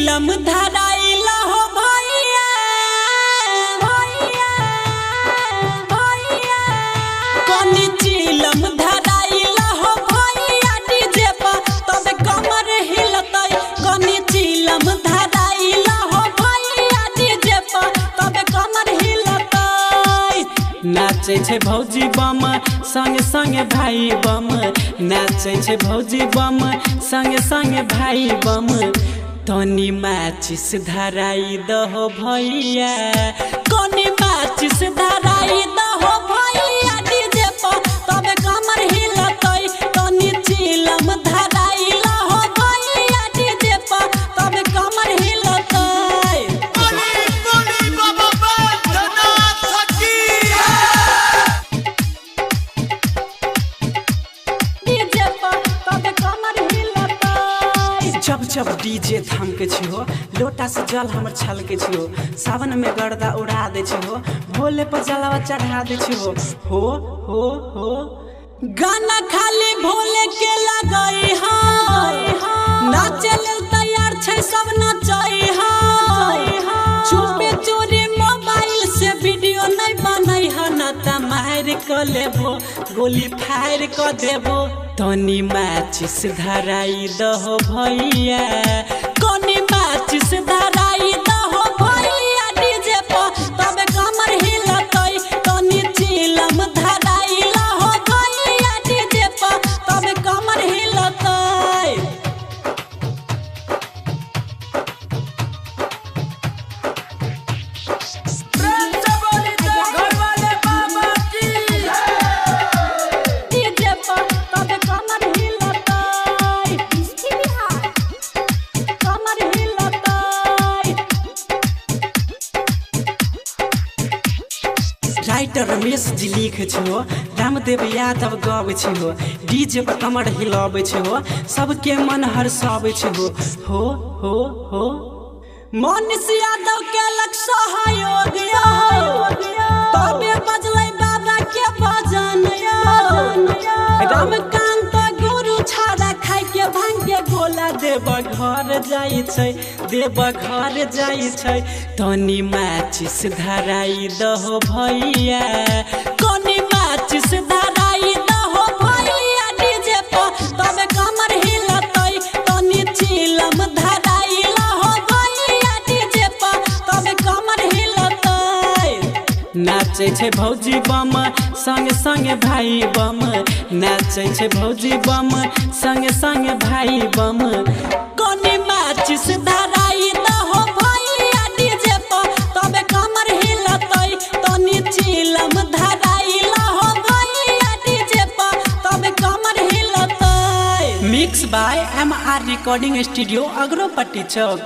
चिलम धराइल हो भैया भैया भैया कनी चिलम धराइल हो भैया डीजे पर तब कमर हिलतै कनी चिलम धराइल हो भैया डीजे पर तब कमर हिलतै नाचे छे भौजी बम संगे संगे भाई बम नाचे छे भौजी बम संगे संगे भाई बम तनी माचिस धराई दहो भैया कनी माचिस धराई दहो भैया डीजे पर तब कमर हिलतै तनी चिलम धराई लहो भैया डीजे पर तब कमर हिलतै जब जब डीजे थाम के छियो लोटा से जल हमर छल के छियो सावन में गर्दा उड़ा दे छियो भोले पर जलवा चढ़ा दे छियो हो गाना खाली भोले के लगई हां नाचे लेल तैयार छै सब नचई हां चुपे चोरी मोबाइल से वीडियो नहीं बनई ह न त मार क लेबो गोली फायर क देबो तनी माचिस धराई दहो भैया कनी माचिस धराई दहो भैया डीजे पर तब कमर हिलतै तनी चिलम धराई लहो भैया डीजे पर तब कमर हिलतै राइटर रमेश जी लिखे छो रामदेव यादव गावे छो डीजे पर कमर हिलावे छो सबके मन हर्षावे छो हो मनीष यादव के लक सहयोग तबे बजलै बाबा के भजन रामकांत गुरु छाड़ा खाइ के भांग के गोला देव घर जाई छै तनी माचिस धराई दहो भैया कनी माचिस धराई दहो भैया डीजे पर तब कमर हिलतै तनी चिलम धराई लहो भैया डीजे पर तब कमर हिलतै नाचे छे भौजी बम संगे संगे भाई बम नाचे छे भौजी बम संगे संगे भाई बम कनी माचिस धराई दहो भैया डीजे पर तब कमर हिलतै तनी चिलम धराई लहो भैया डीजे पर तब कमर हिलतै mix by MR recording studio Agropatti Chowk.